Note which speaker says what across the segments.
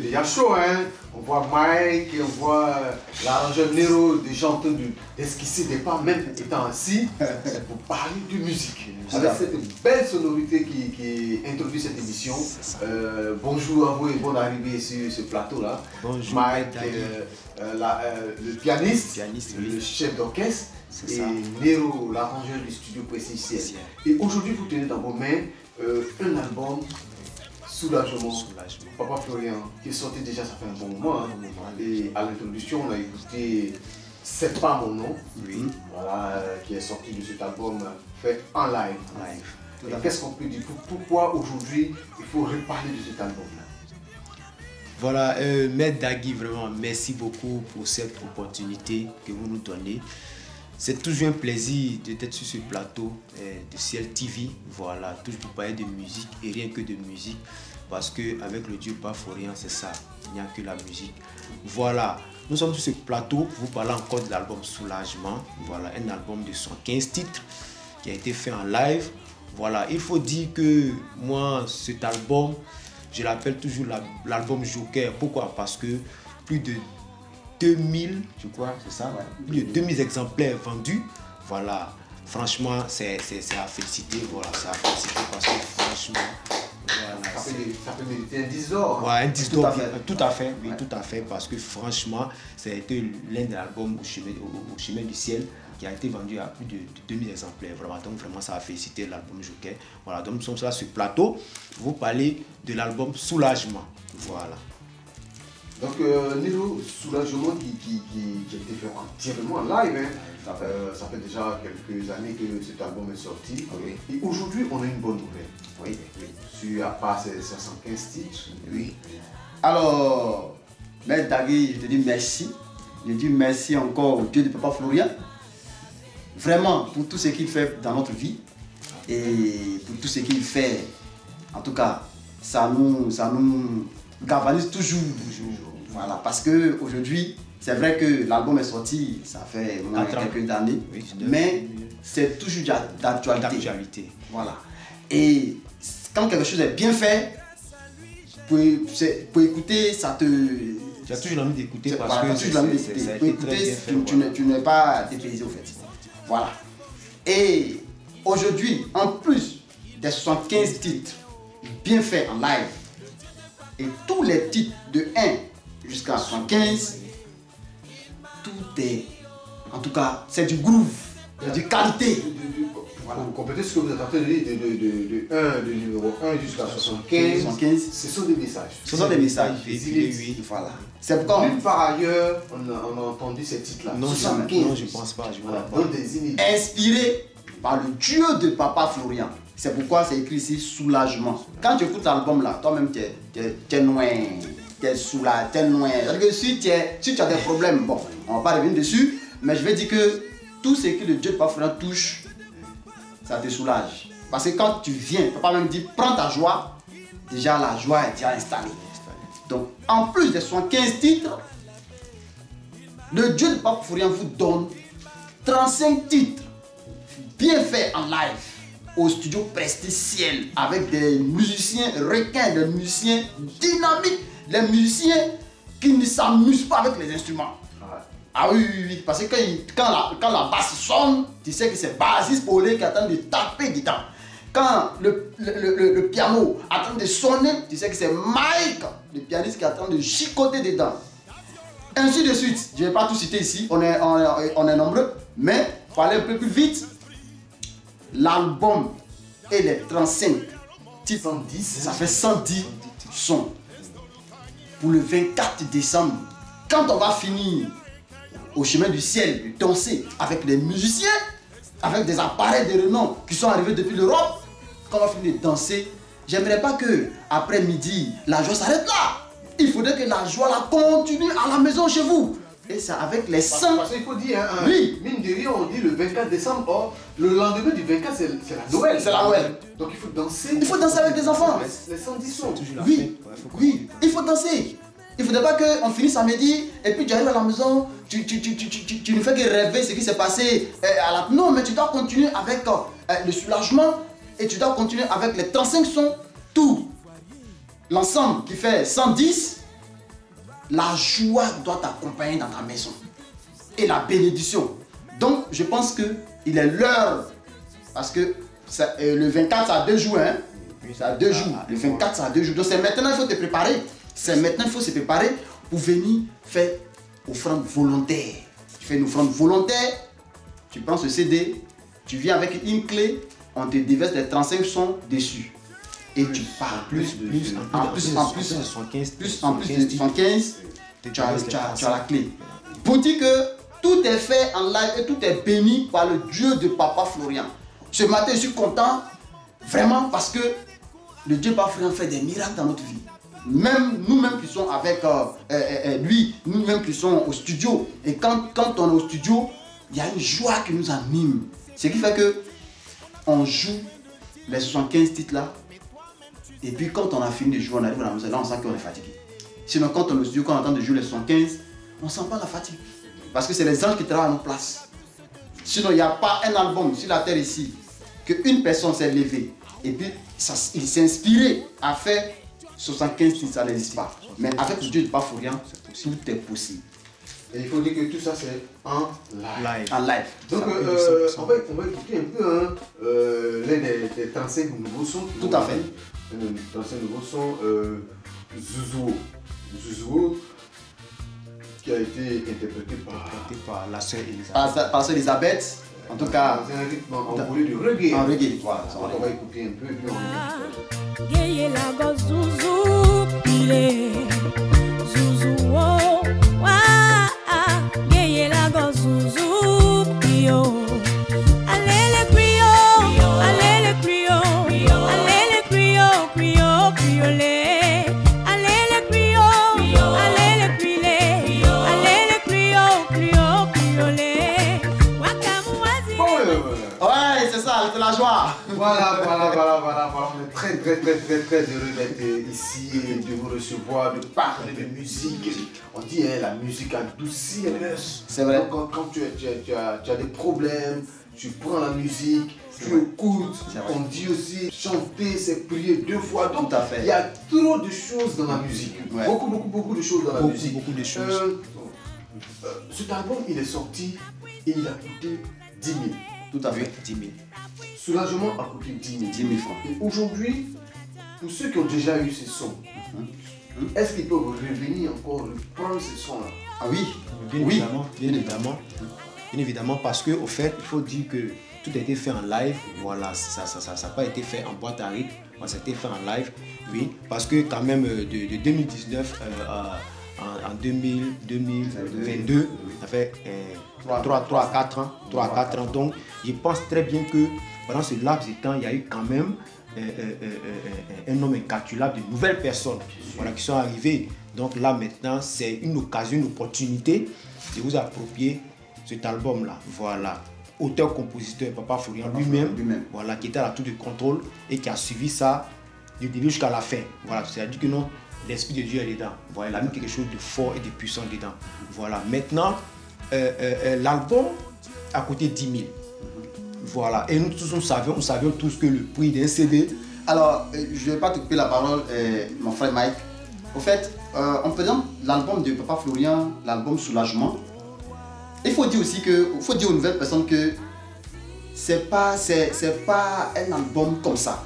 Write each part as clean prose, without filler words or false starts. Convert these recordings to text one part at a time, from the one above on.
Speaker 1: déjà chaud, hein. On voit Mike, on voit l'arrangeur Nero déjà en train d'esquisser des pas, même étant assis, pour parler de musique. Avec cette belle sonorité qui introduit cette émission. Bonjour à vous et bonne arrivée sur ce plateau-là.
Speaker 2: Bonjour,
Speaker 1: Mike, le pianiste, le chef d'orchestre, et Nero, l'arrangeur du studio Précis. Et aujourd'hui, vous tenez dans vos mains un album. Soulagement. Papa Florian, qui est sorti déjà, ça fait un bon moment. Hein. Et à l'introduction, on a écouté C'est pas mon nom, voilà, qui est sorti de cet album fait en live. Et qu'est-ce qu'on peut dire? Pourquoi aujourd'hui il faut reparler de cet album-là?
Speaker 2: Voilà, Maître Dagui, vraiment, merci beaucoup pour cette opportunité que vous nous donnez. C'est toujours un plaisir d'être sur ce plateau de Ciel TV, voilà, toujours pour parler de musique et rien que de musique, parce qu'avec le Dieu Papa Florian, c'est ça, il n'y a que la musique. Voilà, nous sommes sur ce plateau, vous parlez encore de l'album Soulagement, voilà, un album de 115 titres qui a été fait en live. Voilà, il faut dire que moi, cet album, je l'appelle toujours l'album Joker. Pourquoi? Parce que plus de 2000, je crois, c'est ça, plus de 2000 exemplaires vendus. Voilà, franchement, c'est à féliciter. Voilà, c'est à féliciter parce que franchement, voilà,
Speaker 1: ça peut mériter un 10 d'or.
Speaker 2: Ouais, un 10 d'or, tout à fait, oui, tout à fait, parce que franchement, ça a été l'un des albums au chemin du ciel qui a été vendu à plus de 2000 exemplaires. Vraiment, donc vraiment, ça a félicité l'album Joker. Voilà, donc nous sommes là sur le plateau pour vous parler de l'album Soulagement. Voilà.
Speaker 1: Donc, Nero, Soulagement qui a été fait entièrement en live. Hein. Ça fait déjà quelques années que cet album est sorti.
Speaker 2: Oui.
Speaker 1: Et aujourd'hui, on a une bonne nouvelle.
Speaker 2: Oui.
Speaker 1: Sur, à part ces 75 titres.
Speaker 3: Oui. Alors, Maître Dagui, je te dis merci. Je dis merci encore au Dieu de Papa Florian. Vraiment, pour tout ce qu'il fait dans notre vie. Et pour tout ce qu'il fait, en tout cas, ça nous galvanise toujours. Voilà, parce qu'aujourd'hui, c'est vrai que l'album est sorti, ça fait quelques années, oui, mais c'est toujours d'actualité. Voilà. Et quand quelque chose est bien fait, pour écouter, ça te...
Speaker 2: Tu as toujours envie d'écouter parce
Speaker 3: voilà,
Speaker 2: que
Speaker 3: pour écouter, tu n'es pas dépaysé au fait. Voilà. Et aujourd'hui, en plus des 75 titres bien faits en live, et tous les titres de 1 jusqu'à 75, tout est, en tout cas, c'est du groove, c'est du qualité.
Speaker 1: Voilà. Pour compléter ce que vous êtes en train de dire, de numéro 1 jusqu'à 75, ce sont des messages.
Speaker 3: Ce sont des messages.
Speaker 1: Oui.
Speaker 3: Voilà. C'est pourquoi.
Speaker 1: Nulle part ailleurs, on a entendu ces titres-là.
Speaker 2: Non, je ne pense pas.
Speaker 3: Inspiré par le Dieu de Papa Florian. C'est pourquoi c'est écrit ici Soulagement. Quand tu écoutes l'album là, toi-même tu es noir, tu es soulagé, tu es noir. Si tu as des problèmes, bon, on va pas revenir dessus, mais je vais dire que tout ce que le Dieu de Papa Florian touche, ça te soulage. Parce que quand tu viens, Papa même dit prends ta joie, déjà la joie est déjà installée. Donc en plus des 75 titres, le Dieu de Papa Florian vous donne 35 titres bien faits en live au studio Prestige Ciel avec des musiciens requins, des musiciens dynamiques, des musiciens qui ne s'amusent pas avec les instruments. Ah oui, parce que quand la basse sonne, tu sais que c'est bassiste Paulé qui attend de taper dedans. Quand le piano attend de sonner, tu sais que c'est Mike, le pianiste qui attend de chicoter dedans. Ainsi de suite. Je ne vais pas tout citer ici, on est nombreux, mais pour aller un peu plus vite, l'album et les 35 titres, 110, ça fait 110 sons. Pour le 24 décembre, quand on va finir au chemin du ciel, de danser avec les musiciens, avec des appareils de renom qui sont arrivés depuis l'Europe, quand on va finir de danser, j'aimerais pas que après midi, la joie s'arrête là. Il faudrait que la joie la continue à la maison chez vous. Et ça avec les saints.
Speaker 1: Parce qu'il faut dire, oui. Mine de rien, on dit le 24 décembre, or, le lendemain du 24, c'est la Noël.
Speaker 3: C'est la Noël.
Speaker 1: Donc il faut danser.
Speaker 3: Il faut danser avec des enfants.
Speaker 1: Les 110 sons.
Speaker 3: Oui, oui, il faut danser. Il ne faudrait pas qu'on finisse à midi et puis tu arrives à la maison, tu ne fais que rêver ce qui s'est passé à la... Non, mais tu dois continuer avec le soulagement et tu dois continuer avec les 35 sons, tout. L'ensemble qui fait 110, la joie doit t'accompagner dans ta maison. Et la bénédiction. Donc, je pense qu'il est l'heure, parce que le 24, ça a 2 jours. Hein? Ça a 2 jours. Le 24, ça a 2 jours. Donc, c'est maintenant, il faut te préparer. C'est maintenant, il faut se préparer pour venir faire offrande volontaire. Tu fais une offrande volontaire, tu prends ce CD, tu viens avec une clé, on te déverse les 35 sons dessus. Et tu pars. En plus de 75, tu as la clé. Pour dire que tout est fait en live et tout est béni par le Dieu de Papa Florian. Ce matin, je suis content, vraiment, parce que le Dieu de Papa Florian fait des miracles dans notre vie. Même nous-mêmes qui sommes avec lui, nous-mêmes qui sommes au studio. Et quand on est au studio, il y a une joie qui nous anime. Ce qui fait que on joue les 75 titres là. Et puis quand on a fini de jouer, on arrive à la maison, là on sent qu'on est fatigué. Sinon quand on est au studio, quand on entend de jouer les 75, on ne sent pas la fatigue. Parce que c'est les anges qui travaillent à nos places. Sinon il n'y a pas un album sur la terre ici qu'une personne s'est levée. Et puis il s'est inspiré à faire 75 titres, ça n'existe pas. Mais avec le Dieu de Papa Florian, tout est possible.
Speaker 1: Et il faut dire que tout ça c'est en live.
Speaker 3: En live.
Speaker 1: Donc on va écouter un peu l'un des 35 nouveaux sons.
Speaker 3: Tout à fait.
Speaker 1: 35 nouveaux sons, Zouzouo. Zouzouo qui a été interprété
Speaker 2: par la sœur Elisabeth.
Speaker 3: Par la sœur Elisabeth. En tout cas,
Speaker 1: c'est un rythme envolé de reggae.
Speaker 3: En reggae, voilà.
Speaker 1: On va écouter un peu et puis on
Speaker 3: la joie.
Speaker 1: Voilà. On est très heureux d'être ici et de vous recevoir, de parler de musique. On dit la musique adoucit les mœurs.
Speaker 3: C'est vrai.
Speaker 1: Donc, quand tu as des problèmes, tu prends la musique, tu écoutes. On dit aussi chanter, c'est prier 2 fois. Donc,
Speaker 3: tout à fait.
Speaker 1: Il y a trop de choses dans la musique. Ouais. Beaucoup de choses dans la musique.
Speaker 2: Beaucoup de choses.
Speaker 1: Cet album, il est sorti et il a coûté 10 000.
Speaker 3: Tout à fait.
Speaker 2: 10 000.
Speaker 1: Soulagement a coûté 10 000 francs. Et aujourd'hui, pour ceux qui ont déjà eu ces sons, est-ce qu'ils peuvent revenir encore reprendre ces sons-là?
Speaker 3: Ah oui,
Speaker 2: bien évidemment, parce qu'au fait, il faut dire que tout a été fait en live. Voilà, ça n'a pas été fait en boîte à rythme, ça a été fait en live. Oui, parce que quand même de 2019 en 2022, ça fait 3 à 4 ans. Donc, je pense très bien que pendant ce laps de temps, il y a eu quand même un nombre incalculable de nouvelles personnes qui sont arrivées. Donc là, maintenant, c'est une occasion, une opportunité de vous approprier cet album-là. Voilà. Auteur-compositeur, Papa Florian lui-même, voilà, qui était à la tour de contrôle et qui a suivi ça du début jusqu'à la fin. Voilà, c'est-à-dire que non, l'Esprit de Dieu est dedans. Voilà, il a mis quelque chose de fort et de puissant dedans. Voilà, maintenant, l'album a coûté 10 000. Voilà, et nous tous, nous savions tous que le prix d'un CD...
Speaker 3: Alors, je ne vais pas te couper la parole, mon frère Mike. Au fait, en faisant l'album de Papa Florian, l'album Soulagement, il faut dire aussi que, il faut dire aux nouvelles personnes que c'est pas un album comme ça.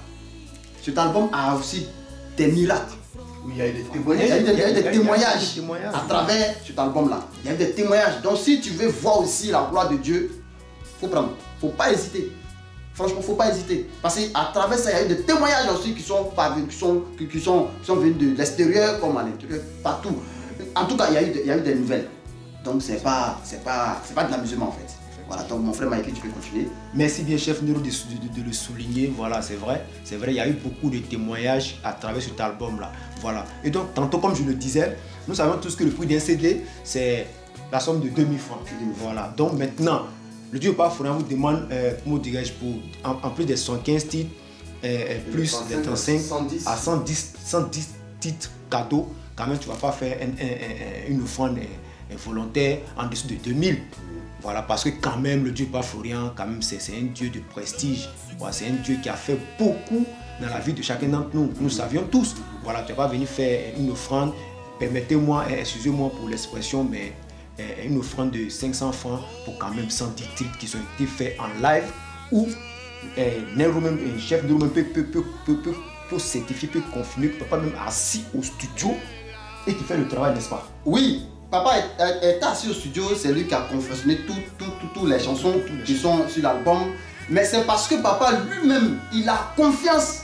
Speaker 3: Cet album a aussi des miracles.
Speaker 1: Oui, il y a des témoignages.
Speaker 3: Il y a des témoignages à travers cet album-là. Il y a des témoignages. Donc si tu veux voir aussi la gloire de Dieu, il faut prendre. Il ne faut pas hésiter. Franchement, il ne faut pas hésiter. Parce qu'à travers ça, il y a eu des témoignages aussi qui sont venus de l'extérieur comme à l'intérieur, partout. En tout cas, il y a eu des nouvelles. Donc c'est pas de l'amusement en fait. Voilà, donc mon frère Mike, tu peux continuer.
Speaker 2: Merci bien, chef Nero, de le souligner. Voilà, c'est vrai, il y a eu beaucoup de témoignages à travers cet album-là. Voilà. Et donc, tantôt, comme je le disais, nous savons tous que le prix d'un CD, c'est la somme de 2000 francs. Voilà. Donc maintenant, le Dieu Papa Florian vous demande, comment dirais-je, en plus des 115 titres, plus des 35 à 110 titres cadeaux, quand même, tu ne vas pas faire une offrande volontaire en dessous de 2000. Voilà, parce que quand même, le Dieu Papa Florian, quand même, c'est un Dieu de prestige. Voilà, c'est un Dieu qui a fait beaucoup dans la vie de chacun d'entre nous. Nous savions tous. Voilà, tu ne vas pas venir faire une offrande permettez-moi, excusez-moi pour l'expression, mais une offrande de 500 francs pour quand même 110 titres qui ont été faits en live où un chef de room peut certifier, peut confirmer que papa même assis au studio et qui fait le travail, n'est-ce pas?
Speaker 3: Oui, papa est assis au studio, c'est lui qui a confectionné toutes les chansons qui sont sur l'album. Mais c'est parce que papa lui-même, il a confiance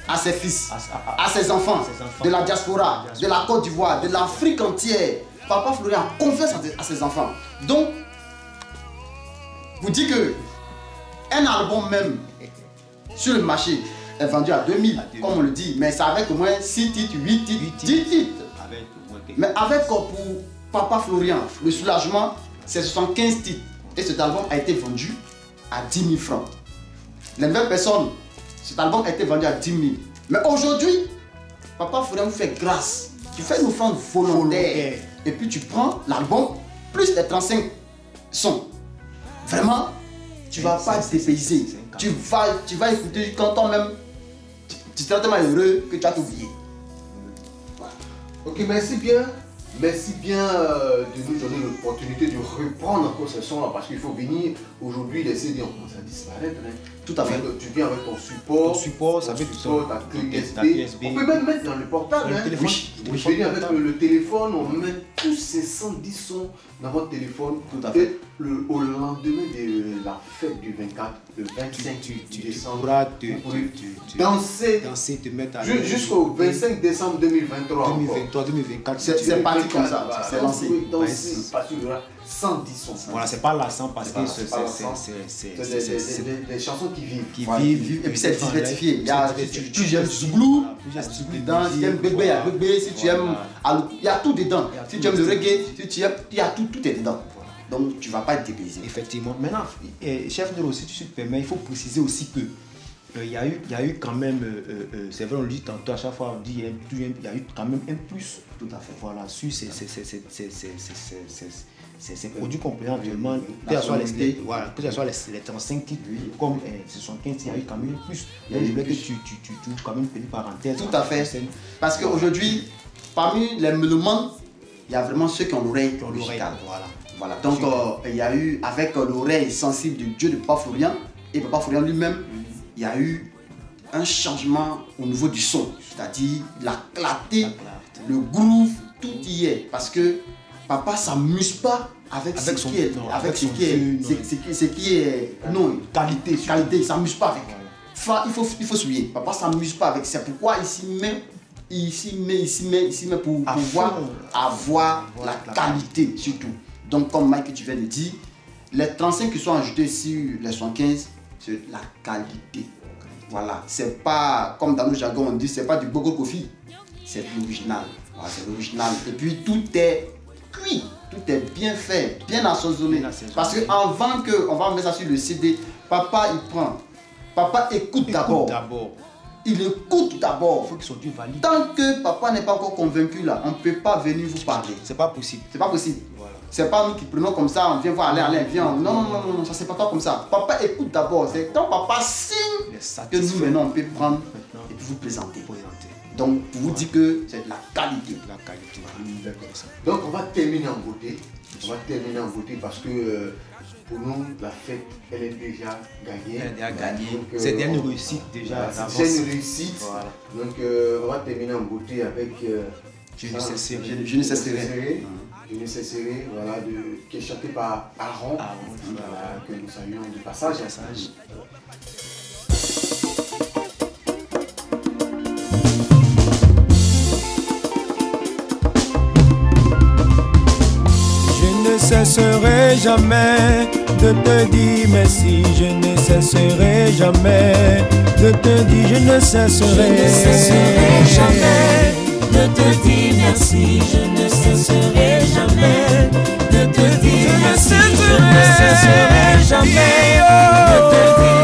Speaker 3: à ses fils, à ses enfants, de la diaspora, de la Côte d'Ivoire, de l'Afrique entière. Papa Florian a confiance à ses enfants. Donc, vous dites que un album même sur le marché est vendu à 2000, comme on le dit, mais c'est avec au moins 6 titres, 8 titres, 10 titres. Mais avec pour Papa Florian, le soulagement, c'est 75 titres. Et cet album a été vendu à 10 000 francs. Les nouvelles personnes, cet album a été vendu à 10 000. Mais aujourd'hui, Papa Florian vous fait grâce. Tu fais une offrande volontaire. Et puis tu prends l'album, plus les 35 sons. Vraiment, tu ne vas pas te dépayser. Tu vas écouter quand toi-même, tu seras tellement heureux que tu as tout oublié.
Speaker 1: Ok, merci bien. Merci bien de nous donner l'opportunité de reprendre encore ce son-là parce qu'il faut venir. Aujourd'hui, les CD ont commencé à disparaître. Hein.
Speaker 3: Tout à fait.
Speaker 1: Tu viens avec ton support.
Speaker 2: Ton support, ça fait
Speaker 1: ta clé USB. On peut même mettre dans le portable.
Speaker 2: Le téléphone.
Speaker 1: Oui. Je viens avec le téléphone, on met tous ces 110 sons dans votre téléphone.
Speaker 3: Tout à fait.
Speaker 1: Et au lendemain de la fête du 24, le 25 décembre,
Speaker 2: pourras
Speaker 1: danser,
Speaker 2: te mettre à
Speaker 1: jusqu'au 25 décembre 2023.
Speaker 2: 2023, 2024.
Speaker 3: C'est parti comme ça. C'est lancé.
Speaker 1: Danser, parce qu'il y aura 110 sons.
Speaker 2: Voilà, c'est pas lassant parce que
Speaker 1: c'est des chansons qui vivent.
Speaker 3: Et puis c'est diversifié. Il y a tu j'aime Zouglou, dedans, si tu aimes Bébé, il y a Bébé, si tu aimes il y a tout dedans. Si tu aimes le reggae, si tu aimes, il y a tout est dedans. Donc tu ne vas pas être dépaysé.
Speaker 2: Effectivement. Maintenant, chef Nero, si tu te permets, il faut préciser aussi que il y a eu quand même, c'est vrai, on le dit tantôt, à chaque fois on dit il y a eu quand même un plus.
Speaker 3: Tout à fait.
Speaker 2: Voilà, sur ces produits complémentaires actuellement, que ce soit les 35 titres, comme 75, il y a eu quand même un plus. Je voulais que tu quand même une petite parenthèse.
Speaker 3: Tout à fait. Parce qu'aujourd'hui, parmi les mélomanes, il y a vraiment ceux qui ont l'oreille musicale. Voilà. Donc il y a eu, avec l'oreille sensible de Dieu de Papa Florian et Papa Florian lui-même, il y a eu un changement au niveau du son, c'est-à-dire la clarté, le groove, tout y est. Parce que Papa s'amuse pas avec ce qui est, qualité, il s'amuse pas avec. Il faut souiller. Papa s'amuse pas avec. C'est pourquoi il s'y met pour pouvoir avoir la qualité surtout. Donc comme Mike tu viens de dire, les 35 qui sont ajoutés sur les 75, c'est la qualité. Voilà, c'est pas comme dans nos jargons on dit, c'est pas du Bogo Kofi, c'est l'original. Voilà, c'est l'original. Et puis tout est cuit, tout est bien fait, bien assaisonné. Parce qu'avant qu'on va mettre ça sur le CD, papa il prend, papa écoute d'abord. Il écoute d'abord.
Speaker 2: Il faut qu'ils soient valides.
Speaker 3: Tant que papa n'est pas encore convaincu là, on ne peut pas venir vous parler.
Speaker 2: C'est pas possible.
Speaker 3: C'est pas possible.
Speaker 2: Voilà.
Speaker 3: C'est pas nous qui prenons comme ça, on vient voir, allez, viens. Non, ça c'est pas toi comme ça. Papa écoute d'abord. C'est quand papa signe que nous maintenant on peut prendre et puis vous présenter. Donc pour vous dire que c'est de la qualité.
Speaker 1: Donc on va terminer en beauté. Parce que pour nous, la fête, elle est déjà gagnée.
Speaker 2: C'est une réussite déjà.
Speaker 1: C'est une réussite. Voilà. Donc on va terminer en beauté avec
Speaker 3: Je ne cesserai.
Speaker 1: Je ne cesserai, voilà, qui est chanté par Aaron, que nous saluons du passage.
Speaker 4: Je ne cesserai jamais de te dire merci, je ne cesserai jamais de te dire, je ne cesserai
Speaker 5: jamais de te dire merci, je ne cesserai jamais de te dire merci, je ne cesserai jamais de te dire